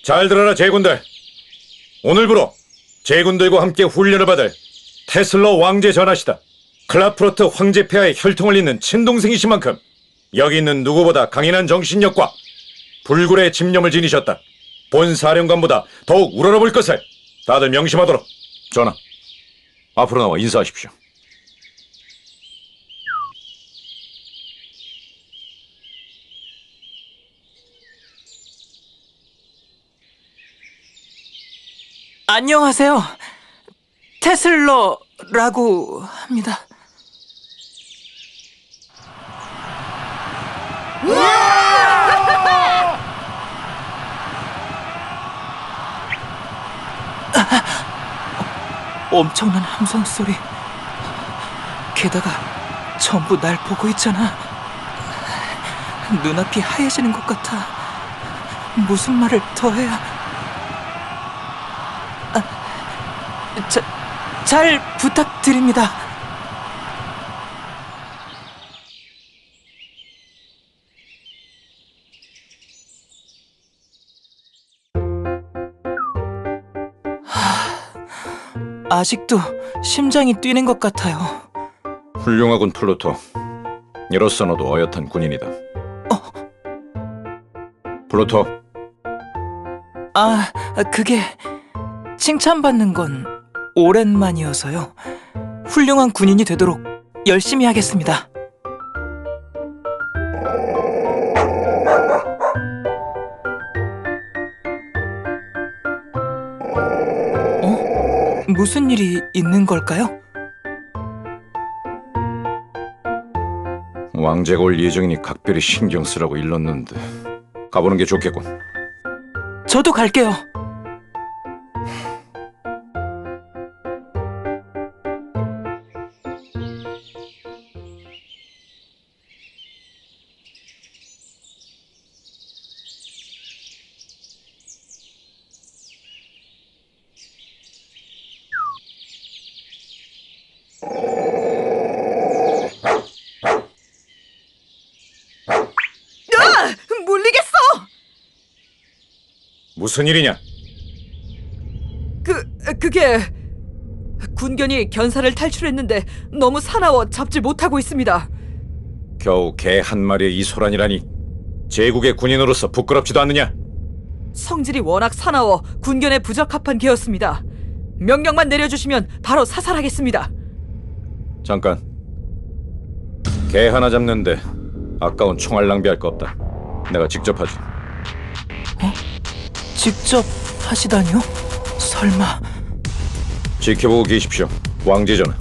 잘 들어라 제군들. 오늘부로 제군들과 함께 훈련을 받을 테슬러 왕제 전하시다. 클라프로트 황제폐하의 혈통을 잇는 친동생이신 만큼 여기 있는 누구보다 강인한 정신력과 불굴의 집념을 지니셨다. 본 사령관보다 더욱 우러러볼 것을 다들 명심하도록. 전하, 앞으로 나와 인사하십시오. 안녕하세요. 테슬러라고 합니다. 엄청난 함성 소리. 게다가 전부 날 보고 있잖아. 눈앞이 하얘지는 것 같아. 무슨 말을 더 해야... 잘 부탁드립니다. 아직도 심장이 뛰는 것 같아요. 훌륭하군 플루토. 이로써 너도 어엿한 군인이다. 플루토. 그게 칭찬받는 건 오랜만이어서요. 훌륭한 군인이 되도록 열심히 하겠습니다. 무슨 일이 있는 걸까요? 왕제가 올 예정이니 각별히 신경 쓰라고 일렀는데 가보는 게 좋겠군. 저도 갈게요. 물리겠어! 무슨 일이냐? 그게... 군견이 견사를 탈출했는데 너무 사나워 잡지 못하고 있습니다. 겨우 개 한 마리의 이 소란이라니. 제국의 군인으로서 부끄럽지도 않느냐? 성질이 워낙 사나워 군견에 부적합한 개였습니다. 명령만 내려주시면 바로 사살하겠습니다. 잠깐. 개 하나 잡는데 아까운 총알 낭비할 거 없다. 내가 직접 하지. 직접 하시다니요? 설마... 지켜보고 계십시오, 왕제 전하.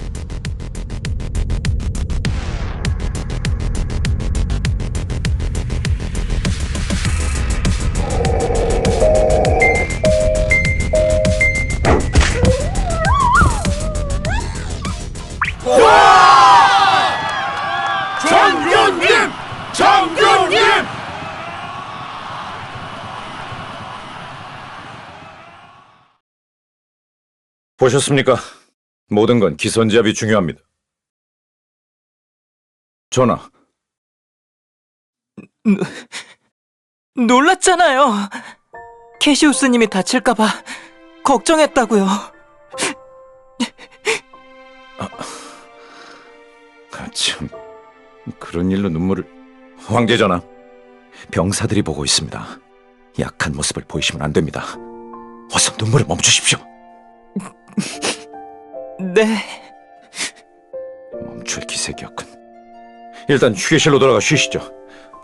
장군님! 장군님! 보셨습니까? 모든 건 기선제압이 중요합니다. 전하, 놀랐잖아요. 캐시우스님이 다칠까봐 걱정했다고요. 참, 그런 일로 눈물을... 황제 전하, 병사들이 보고 있습니다. 약한 모습을 보이시면 안 됩니다. 어서 눈물을 멈추십시오. 네. 멈출 기색이었군. 일단 휴게실로 돌아가 쉬시죠.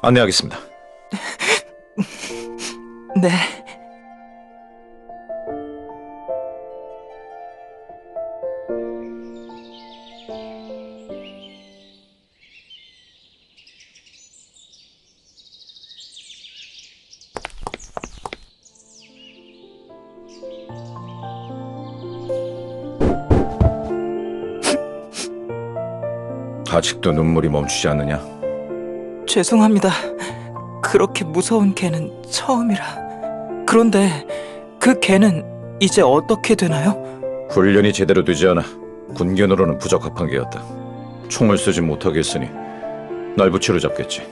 안내하겠습니다. 네. 아직도 눈물이 멈추지 않느냐? 죄송합니다. 그렇게 무서운 개는 처음이라. 그런데 그 개는 이제 어떻게 되나요? 훈련이 제대로 되지 않아 군견으로는 부적합한 개였다. 총을 쓰지 못하게 했으니 날부치로 잡겠지.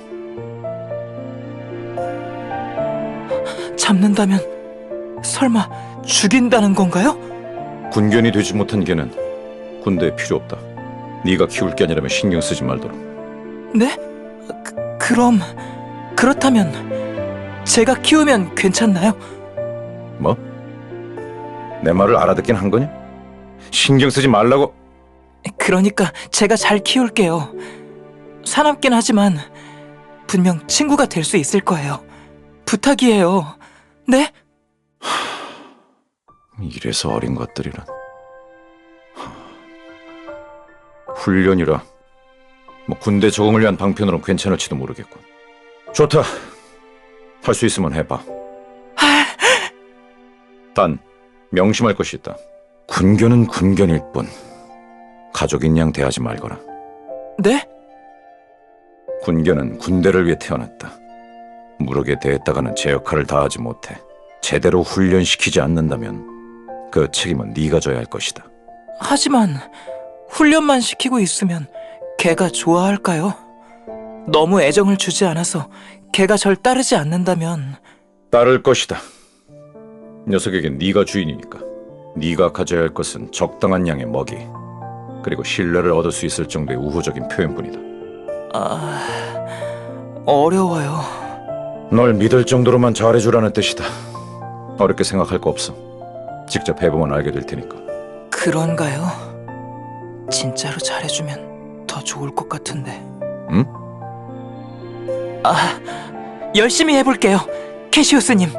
잡는다면 설마 죽인다는 건가요? 군견이 되지 못한 개는 군대에 필요 없다. 네가 키울 게 아니라면 신경 쓰지 말도록. 네? 그렇다면 제가 키우면 괜찮나요? 뭐? 내 말을 알아듣긴 한 거냐? 신경 쓰지 말라고. 그러니까 제가 잘 키울게요. 사납긴 하지만 분명 친구가 될 수 있을 거예요. 부탁이에요. 네? 이래서 어린 것들이란. 훈련이라 뭐 군대 적응을 위한 방편으로는 괜찮을지도 모르겠군. 좋다. 할 수 있으면 해봐. 단 명심할 것이 있다. 군견은 군견일 뿐 가족인 양 대하지 말거라. 네? 군견은 군대를 위해 태어났다. 무력에 대했다가는 제 역할을 다하지 못해 제대로 훈련시키지 않는다면 그 책임은 네가 져야 할 것이다. 하지만 훈련만 시키고 있으면 걔가 좋아할까요? 너무 애정을 주지 않아서 걔가 절 따르지 않는다면 따를 것이다. 녀석에겐 네가 주인이니까. 네가 가져야 할 것은 적당한 양의 먹이, 그리고 신뢰를 얻을 수 있을 정도의 우호적인 표현뿐이다. 어려워요. 널 믿을 정도로만 잘해주라는 뜻이다. 어렵게 생각할 거 없어. 직접 해보면 알게 될 테니까. 그런가요? 진짜로 잘해주면 더 좋을 것 같은데. 응? 열심히 해볼게요, 캐시우스님.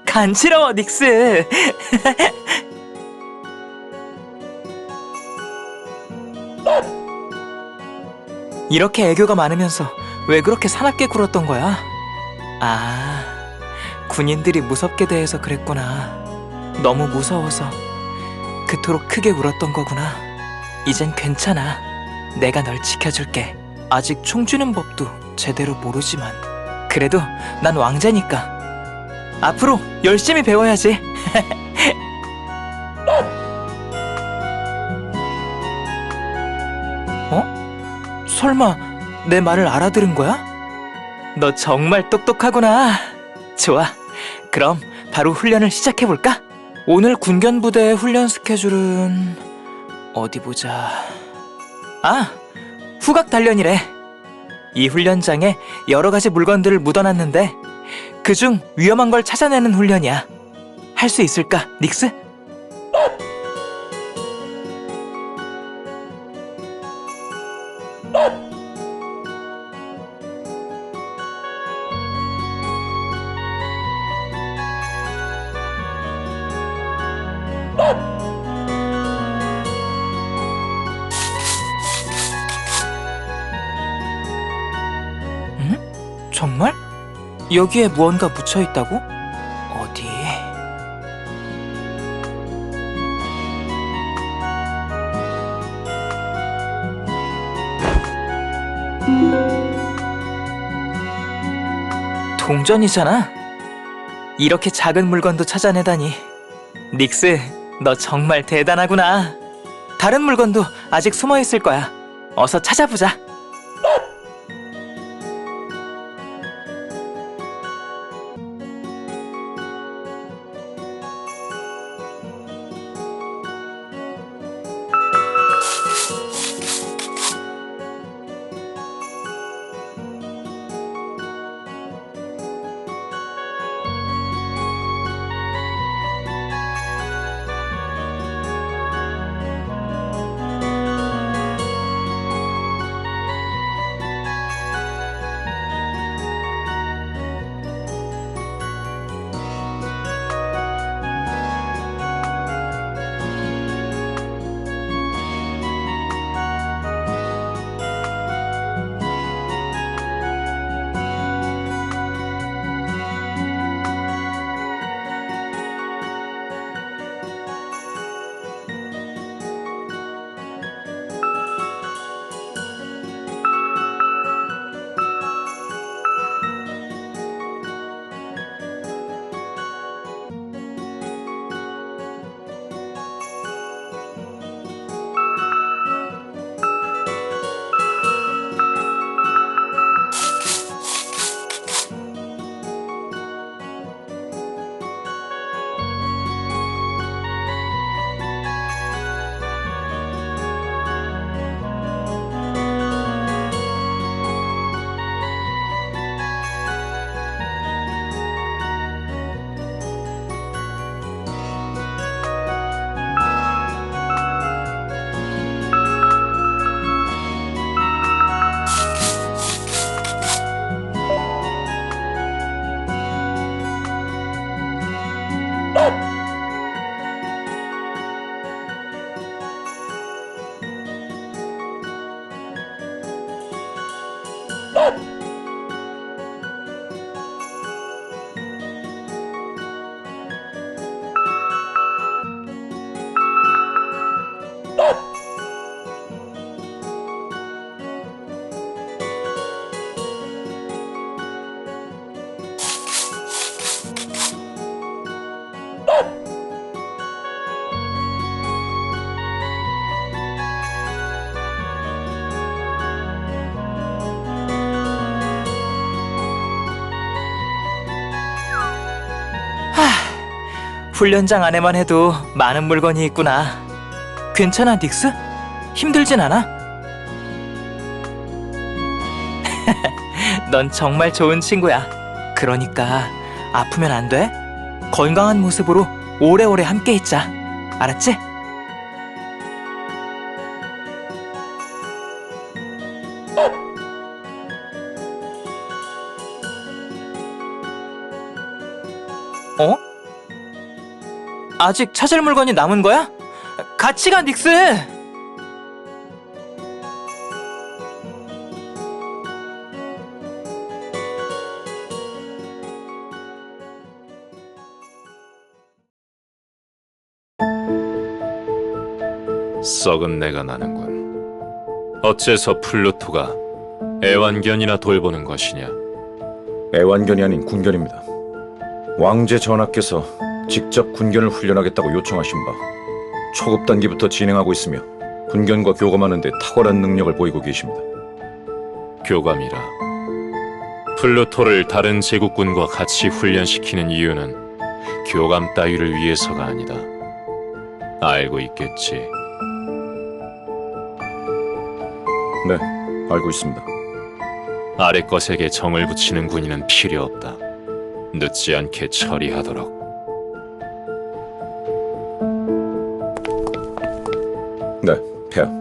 간지러워, 닉스. 이렇게 애교가 많으면서 왜 그렇게 사납게 굴었던 거야? 아, 군인들이 무섭게 대해서 그랬구나. 너무 무서워서 그토록 크게 울었던 거구나. 이젠 괜찮아. 내가 널 지켜줄게. 아직 총 쥐는 법도 제대로 모르지만 그래도 난 왕자니까. 앞으로 열심히 배워야지. 어? 설마 내 말을 알아들은 거야? 너 정말 똑똑하구나. 좋아. 그럼 바로 훈련을 시작해볼까? 오늘 군견 부대의 훈련 스케줄은 어디 보자. 아, 후각 단련이래. 이 훈련장에 여러 가지 물건들을 묻어놨는데 그중 위험한 걸 찾아내는 훈련이야. 할 수 있을까, 닉스? 정말? 여기에 무언가 묻혀있다고? 어디? 동전이잖아? 이렇게 작은 물건도 찾아내다니. 닉스, 너 정말 대단하구나. 다른 물건도 아직 숨어있을 거야. 어서 찾아보자. 훈련장 안에만 해도 많은 물건이 있구나. 괜찮아, 닉스? 힘들진 않아? 넌 정말 좋은 친구야. 그러니까 아프면 안 돼. 건강한 모습으로 오래오래 함께 있자. 알았지? 아직 찾을 물건이 남은 거야? 같이 가, 닉스! 썩은 내가 나는군. 어째서 플루토가 애완견이나 돌보는 것이냐? 애완견이 아닌 군견입니다. 왕제 전하께서 직접 군견을 훈련하겠다고 요청하신 바 초급 단계부터 진행하고 있으며 군견과 교감하는 데 탁월한 능력을 보이고 계십니다. 교감이라. 플루토를 다른 제국군과 같이 훈련시키는 이유는 교감 따위를 위해서가 아니다. 알고 있겠지. 네, 알고 있습니다. 아래 것에게 정을 붙이는 군인은 필요 없다. 늦지 않게 처리하도록. 네, 폐하.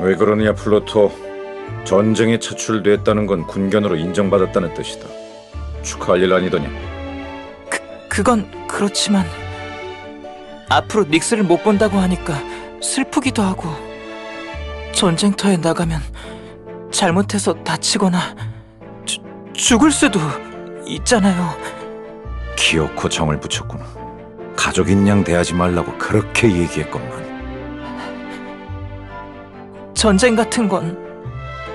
왜 그러느냐, 플루토. 전쟁에 차출됐다는 건 군견으로 인정받았다는 뜻이다. 축하할 일 아니더냐? 그건 그렇지만 앞으로 닉스를 못 본다고 하니까 슬프기도 하고 전쟁터에 나가면 잘못해서 다치거나 죽을 수도 있잖아요. 기어코 정을 붙였구나. 가족인 양 대하지 말라고 그렇게 얘기했건만. 전쟁 같은 건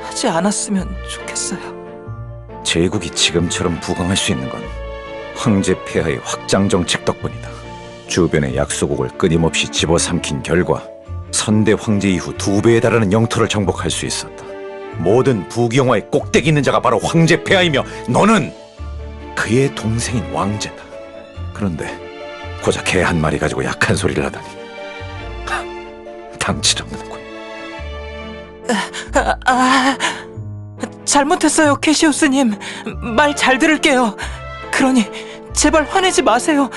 하지 않았으면 좋겠어요. 제국이 지금처럼 부강할 수 있는 건 황제 폐하의 확장 정책 덕분이다. 주변의 약소국을 끊임없이 집어삼킨 결과 선대 황제 이후 2배에 달하는 영토를 정복할 수 있었다. 모든 부귀영화의 꼭대기 있는 자가 바로 황제 폐하이며 너는 그의 동생인 왕제다. 그런데 고작 개 한 마리 가지고 약한 소리를 하다니. 당치없는군. 잘못했어요, 캐시우스님. 말 잘 들을게요. 그러니 제발 화내지 마세요.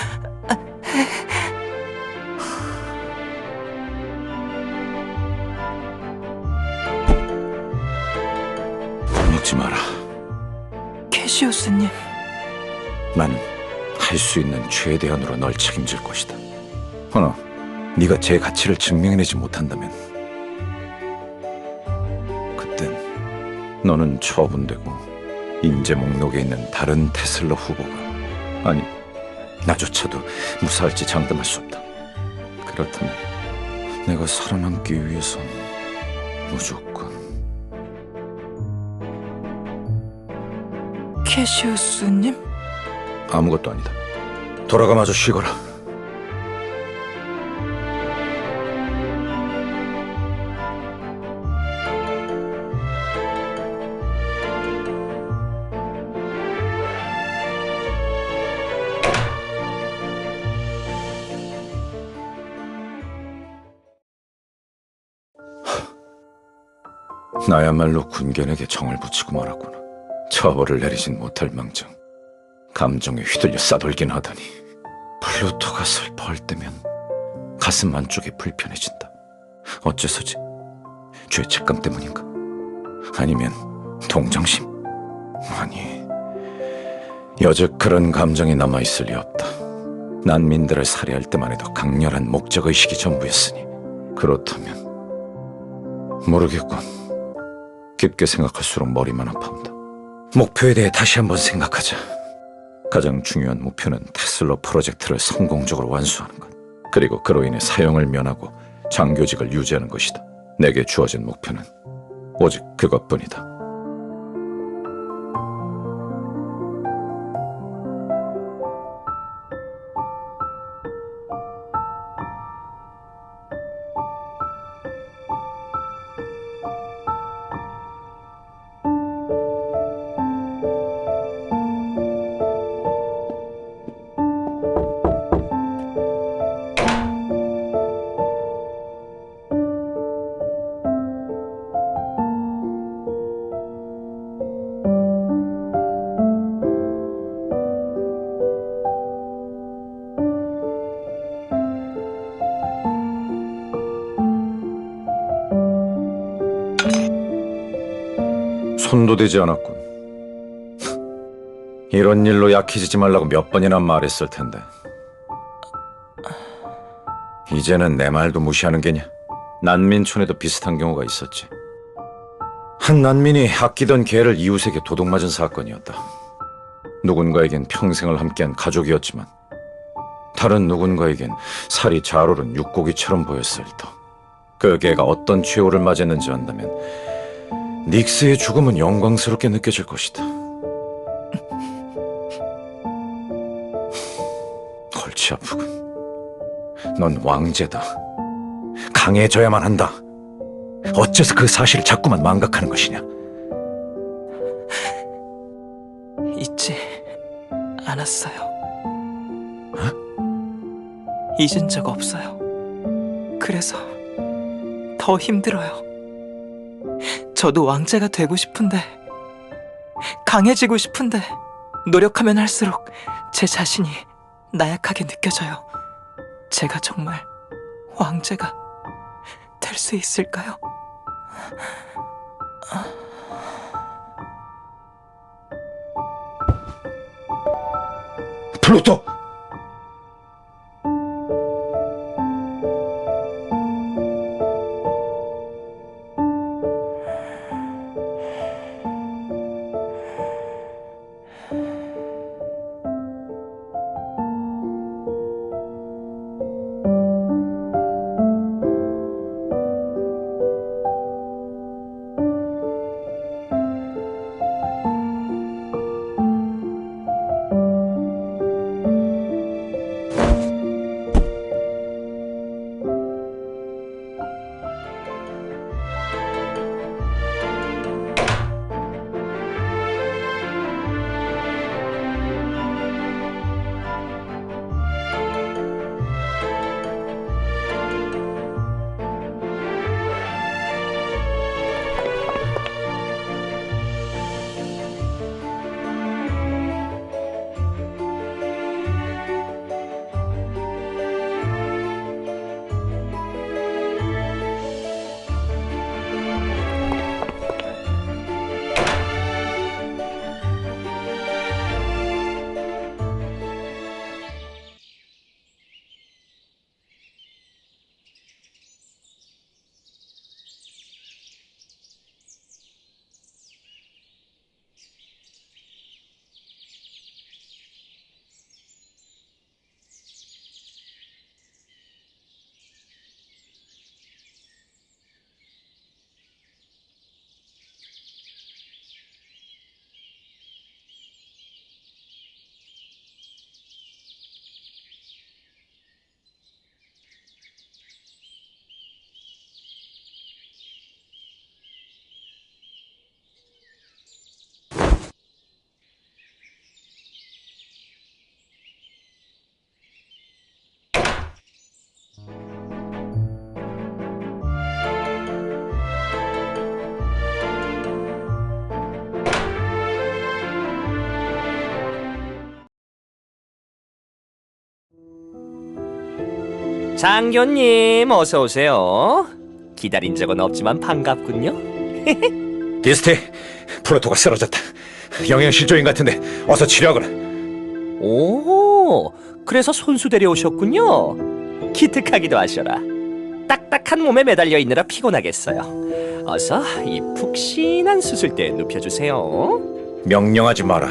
먹지 마라. 캐시우스님. 난 할 수 있는 최대한으로 널 책임질 것이다. 허나 네가 제 가치를 증명해내지 못한다면 그땐 너는 처분되고 인재 목록에 있는 다른 테슬라 후보가, 아니 나조차도 무사할지 장담할 수 없다. 그렇다면 내가 살아남기 위해선 무조건 캐시우스님? 아무것도 아니다. 돌아가 마저 쉬거라. 나야말로 군견에게 정을 붙이고 말았구나. 처벌을 내리진 못할 망정 감정에 휘둘려 싸돌긴 하다니. 플루토가 슬퍼할 때면 가슴 안쪽이 불편해진다. 어째서지? 죄책감 때문인가? 아니면 동정심? 아니, 여적 그런 감정이 남아있을 리 없다. 난민들을 살해할 때만 해도 강렬한 목적의식이 전부였으니. 그렇다면 모르겠군. 깊게 생각할수록 머리만 아파온다. 목표에 대해 다시 한번 생각하자. 가장 중요한 목표는 테슬러 프로젝트를 성공적으로 완수하는 것, 그리고 그로 인해 사형을 면하고 장교직을 유지하는 것이다. 내게 주어진 목표는 오직 그것뿐이다. 손도 대지 않았군. 이런 일로 약해지지 말라고 몇 번이나 말했을 텐데. 이제는 내 말도 무시하는 게냐? 난민촌에도 비슷한 경우가 있었지. 한 난민이 아끼던 개를 이웃에게 도둑맞은 사건이었다. 누군가에겐 평생을 함께한 가족이었지만 다른 누군가에겐 살이 잘 오른 육고기처럼 보였을 터. 그 개가 어떤 최후를 맞았는지 안다면 닉스의 죽음은 영광스럽게 느껴질 것이다. 골치 아프군. 넌 왕제다. 강해져야만 한다. 어째서 그 사실을 자꾸만 망각하는 것이냐? 잊지 않았어요. 잊은 적 없어요. 그래서 더 힘들어요. 저도 왕제가 되고 싶은데, 강해지고 싶은데, 노력하면 할수록 제 자신이 나약하게 느껴져요. 제가 정말 왕제가 될 수 있을까요? 플루토! 장교님 어서 오세요. 기다린 적은 없지만 반갑군요. 디스티, 플루토가 쓰러졌다. 영양실조인 같은데 어서 치료하거라. 오, 그래서 손수 데려오셨군요. 기특하기도 하셔라. 딱딱한 몸에 매달려 있느라 피곤하겠어요. 어서 이 푹신한 수술대에 눕혀주세요. 명령하지 마라.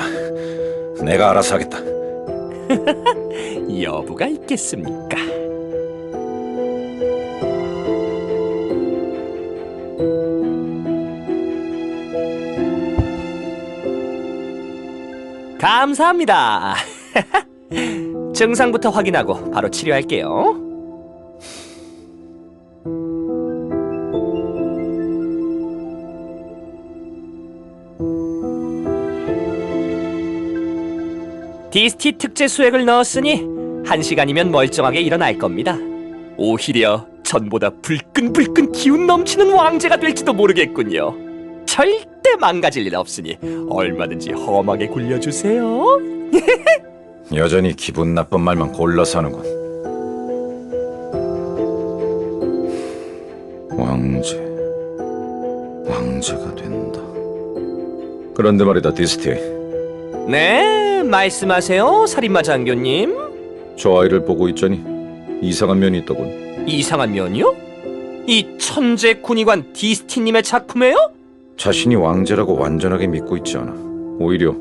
내가 알아서 하겠다. 여부가 있겠습니까? 감사합니다. 증상부터 확인하고 바로 치료할게요. 디스티 특제 수액을 넣었으니 1시간이면 멀쩡하게 일어날 겁니다. 오히려 전보다 불끈불끈 기운 넘치는 왕제가 될지도 모르겠군요. 절대 망가질 일 없으니 얼마든지 험하게 굴려주세요. 여전히 기분 나쁜 말만 골라서 하는군. 왕제가 된다. 그런데 말이다, 디스티. 네, 말씀하세요, 살인마 장교님. 저 아이를 보고 있자니 이상한 면이 있더군. 이상한 면이요? 이 천재 군의관 디스티님의 작품에요? 자신이 왕제라고 완전하게 믿고 있지 않아. 오히려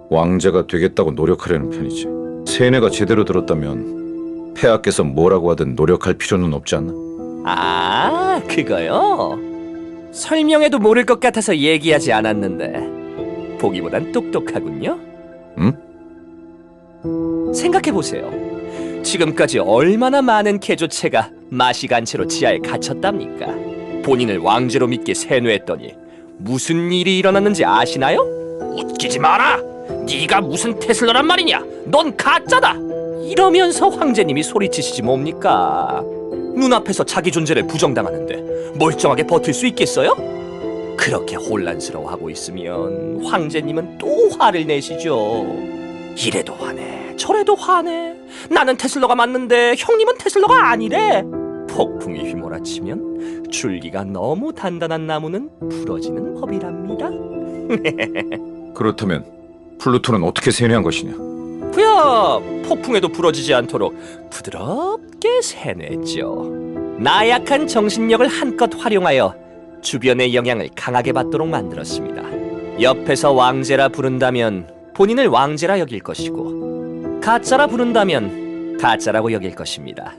왕제가 되겠다고 노력하려는 편이지. 세뇌가 제대로 들었다면 폐하께서 뭐라고 하든 노력할 필요는 없지 않나? 아, 그거요? 설명해도 모를 것 같아서 얘기하지 않았는데 보기보단 똑똑하군요. 응? 생각해보세요. 지금까지 얼마나 많은 개조체가 마시간체로 지하에 갇혔답니까? 본인을 왕제로 믿게 세뇌했더니 무슨 일이 일어났는지 아시나요? 웃기지 마라! 네가 무슨 테슬러란 말이냐? 넌 가짜다! 이러면서 황제님이 소리치시지 뭡니까? 눈앞에서 자기 존재를 부정당하는데 멀쩡하게 버틸 수 있겠어요? 그렇게 혼란스러워하고 있으면 황제님은 또 화를 내시죠. 이래도 화내, 저래도 화내. 나는 테슬러가 맞는데 형님은 테슬러가 아니래. 폭풍이 휘몰아치면 줄기가 너무 단단한 나무는 부러지는 법이랍니다. 그렇다면 플루토는 어떻게 세뇌한 것이냐? 부여 폭풍에도 부러지지 않도록 부드럽게 세뇌했죠. 나약한 정신력을 한껏 활용하여 주변의 영향을 강하게 받도록 만들었습니다. 옆에서 왕제라 부른다면 본인을 왕제라 여길 것이고, 가짜라 부른다면 가짜라고 여길 것입니다.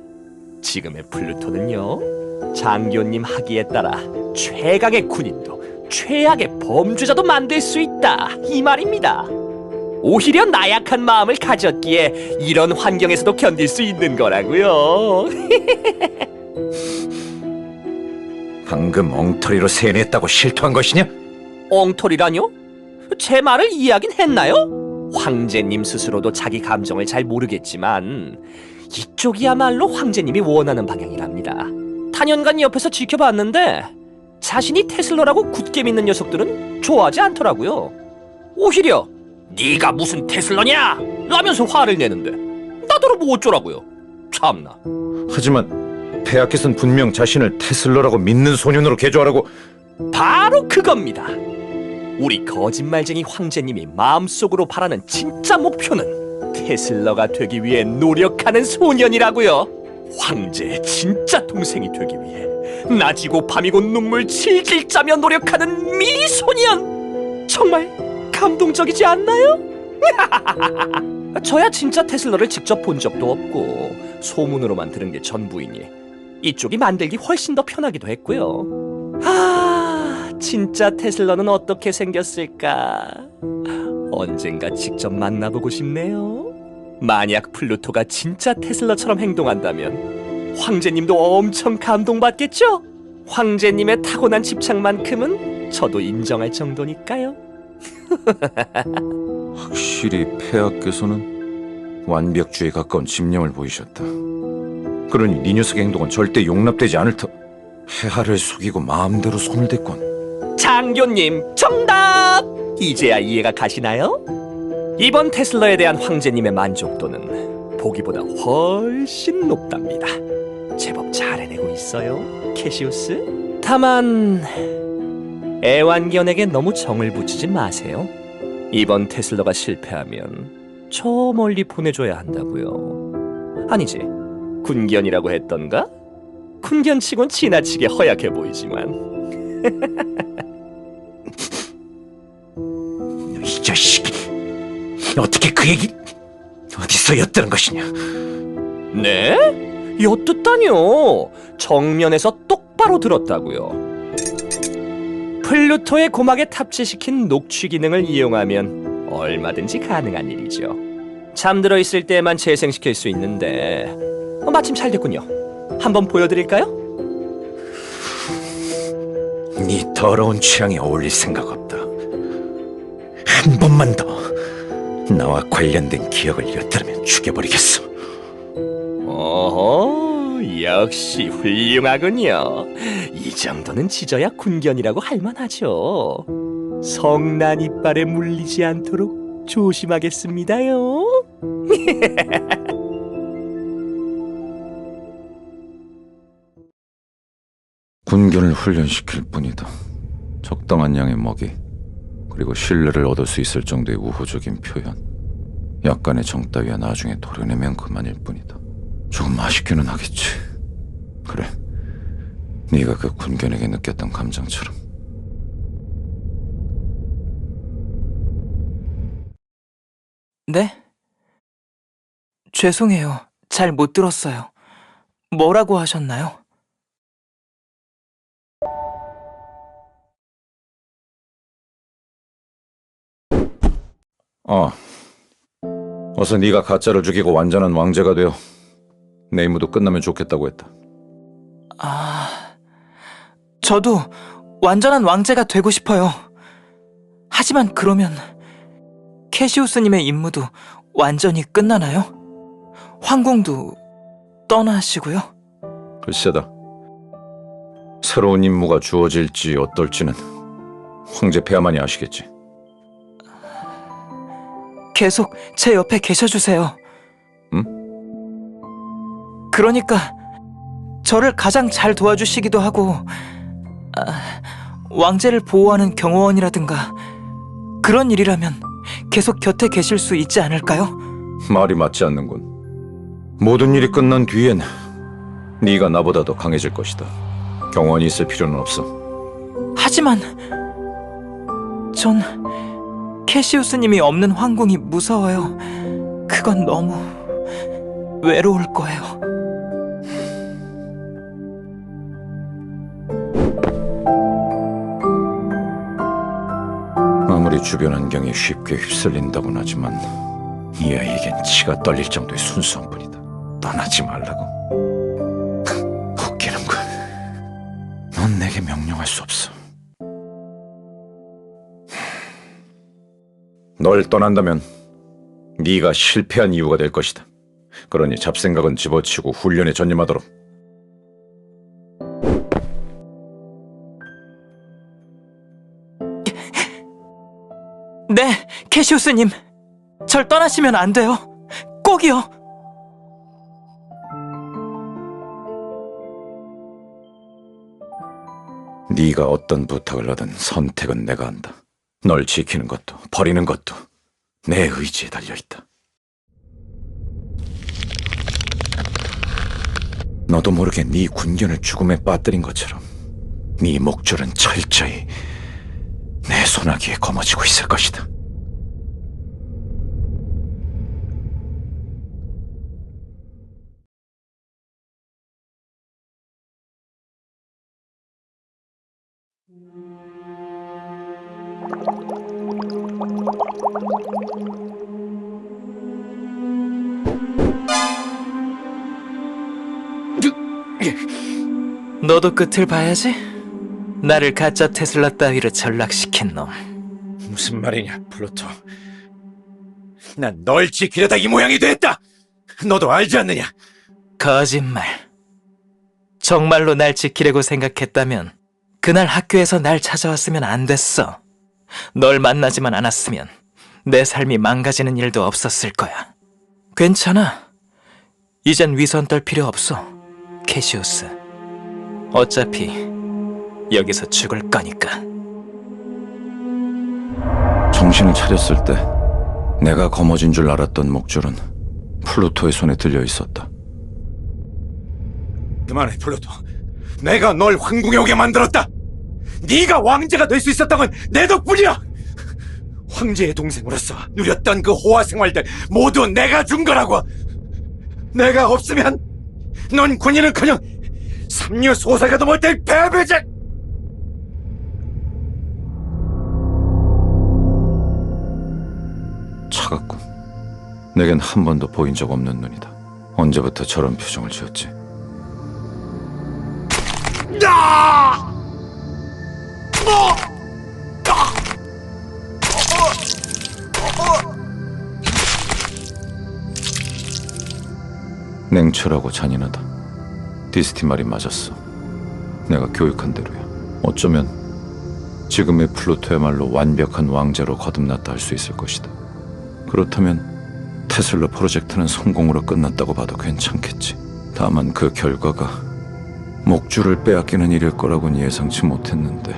지금의 플루토는요, 장교님 하기에 따라 최강의 군인도 최악의 범죄자도 만들 수 있다, 이 말입니다. 오히려 나약한 마음을 가졌기에 이런 환경에서도 견딜 수 있는 거라고요. 방금 엉터리로 세뇌했다고 실토한 것이냐? 엉터리라뇨? 제 말을 이해하긴 했나요? 황제님 스스로도 자기 감정을 잘 모르겠지만 이쪽이야말로 황제님이 원하는 방향이랍니다. 단연간 옆에서 지켜봤는데 자신이 테슬러라고 굳게 믿는 녀석들은 좋아하지 않더라고요. 오히려 네가 무슨 테슬러냐? 라면서 화를 내는데 나더러 뭐 어쩌라고요. 참나. 하지만 폐하께서는 분명 자신을 테슬러라고 믿는 소년으로 개조하라고. 바로 그겁니다. 우리 거짓말쟁이 황제님이 마음속으로 바라는 진짜 목표는 테슬러가 되기 위해 노력하는 소년이라고요. 황제의 진짜 동생이 되기 위해 낮이고 밤이고 눈물 질질 짜며 노력하는 미소년. 정말 감동적이지 않나요? 저야 진짜 테슬러를 직접 본 적도 없고 소문으로만 들은 게 전부이니 이쪽이 만들기 훨씬 더 편하기도 했고요. 진짜 테슬러는 어떻게 생겼을까? 언젠가 직접 만나보고 싶네요. 만약 플루토가 진짜 테슬러처럼 행동한다면 황제님도 엄청 감동받겠죠? 황제님의 타고난 집착만큼은 저도 인정할 정도니까요. 확실히 폐하께서는 완벽주의에 가까운 집념을 보이셨다. 그러니 네 녀석의 행동은 절대 용납되지 않을 터. 폐하를 속이고 마음대로 손을 댔군. 장교님 정답! 이제야 이해가 가시나요? 이번 테슬러에 대한 황제님의 만족도는 보기보다 훨씬 높답니다. 제법 잘 해내고 있어요, 캐시우스. 다만 애완견에게 너무 정을 붙이지 마세요. 이번 테슬러가 실패하면 저 멀리 보내줘야 한다고요. 아니지, 군견이라고 했던가? 군견치곤 지나치게 허약해 보이지만. 이 자식, 어떻게 그 얘기 어디서 엿드는 것이냐? 네? 엿듣다니요. 정면에서 똑바로 들었다고요. 플루토의 고막에 탑재시킨 녹취 기능을 이용하면 얼마든지 가능한 일이죠. 잠들어 있을 때만 재생시킬 수 있는데 마침 잘 됐군요. 한번 보여드릴까요? 네 더러운 취향에 어울릴 생각 없다. 한 번만 더 나와 관련된 기억을 엿들으면 죽여버리겠어. 어허, 역시 훌륭하군요. 이 정도는 짖어야 군견이라고 할 만하죠. 성난 이빨에 물리지 않도록 조심하겠습니다요. 군견을 훈련시킬 뿐이다. 적당한 양의 먹이, 그리고 신뢰를 얻을 수 있을 정도의 우호적인 표현. 약간의 정 따위야 나중에 도려내면 그만일 뿐이다. 조금 아쉽기는 하겠지. 그래, 네가 그 군견에게 느꼈던 감정처럼. 네? 죄송해요. 잘 못 들었어요. 뭐라고 하셨나요? 어서 네가 가짜를 죽이고 완전한 왕제가 되어 내 임무도 끝나면 좋겠다고 했다. 저도 완전한 왕제가 되고 싶어요. 하지만 그러면 캐시우스님의 임무도 완전히 끝나나요? 황궁도 떠나시고요? 글쎄다. 새로운 임무가 주어질지 어떨지는 황제 폐하만이 아시겠지. 계속 제 옆에 계셔주세요. 응? 그러니까 저를 가장 잘 도와주시기도 하고 왕제를 보호하는 경호원이라든가 그런 일이라면 계속 곁에 계실 수 있지 않을까요? 말이 맞지 않는군. 모든 일이 끝난 뒤엔 네가 나보다 더 강해질 것이다. 경원이 있을 필요는 없어. 하지만 전 캐시우스님이 없는 황궁이 무서워요. 그건 너무 외로울 거예요. 아무리 주변 환경에 쉽게 휩쓸린다곤 하지만 이 아이에겐 치가 떨릴 정도의 순수한 뿐이다. 떠나지 말라고. 웃기는군. 넌 내게 명령할 수 없어. 널 떠난다면 네가 실패한 이유가 될 것이다. 그러니 잡생각은 집어치우고 훈련에 전념하도록. 네, 캐시우스님. 절 떠나시면 안 돼요. 꼭이요. 네가 어떤 부탁을 하든 선택은 내가 한다. 널 지키는 것도 버리는 것도 내 의지에 달려있다. 너도 모르게 네 군견을 죽음에 빠뜨린 것처럼 네 목줄은 철저히 내 소나기에 거머쥐고 있을 것이다. 너도 끝을 봐야지. 나를 가짜 테슬라 따위로 전락시킨 놈. 무슨 말이냐, 플루토. 난 널 지키려다 이 모양이 됐다. 너도 알지 않느냐? 거짓말. 정말로 날 지키려고 생각했다면 그날 학교에서 날 찾아왔으면 안 됐어. 널 만나지만 않았으면 내 삶이 망가지는 일도 없었을 거야. 괜찮아. 이젠 위선 떨 필요 없어. 캐시우스. 어차피 여기서 죽을 거니까. 정신을 차렸을 때 내가 거머쥔 줄 알았던 목줄은 플루토의 손에 들려 있었다. 그만해, 플루토. 내가 널 황궁에 오게 만들었다. 네가 왕제가 될 수 있었던 건 내 덕분이야. 황제의 동생으로서 누렸던 그 호화 생활들 모두 내가 준 거라고. 내가 없으면 넌 군인은커녕 삼류 소사가도 못될 패배자. 차갑군. 내겐 한 번도 보인 적 없는 눈이다. 언제부터 저런 표정을 지었지? 냉철하고 잔인하다. 디스티 말이 맞았어. 내가 교육한 대로야. 어쩌면 지금의 플루토야말로 완벽한 왕자로 거듭났다 할 수 있을 것이다. 그렇다면 테슬라 프로젝트는 성공으로 끝났다고 봐도 괜찮겠지. 다만 그 결과가 목줄을 빼앗기는 일일 거라고는 예상치 못했는데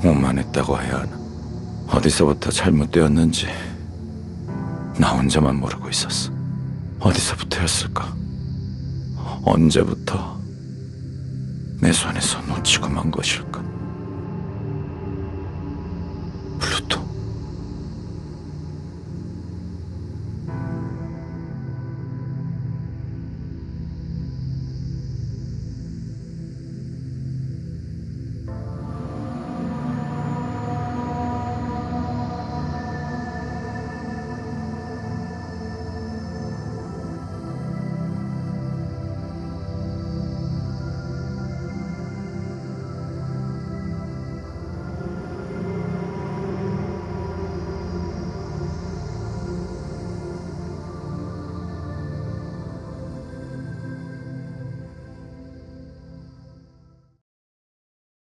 오만했다고 해야 하나. 어디서부터 잘못되었는지 나 혼자만 모르고 있었어. 어디서부터였을까? 언제부터 내 손에서 놓치고 만 것일까?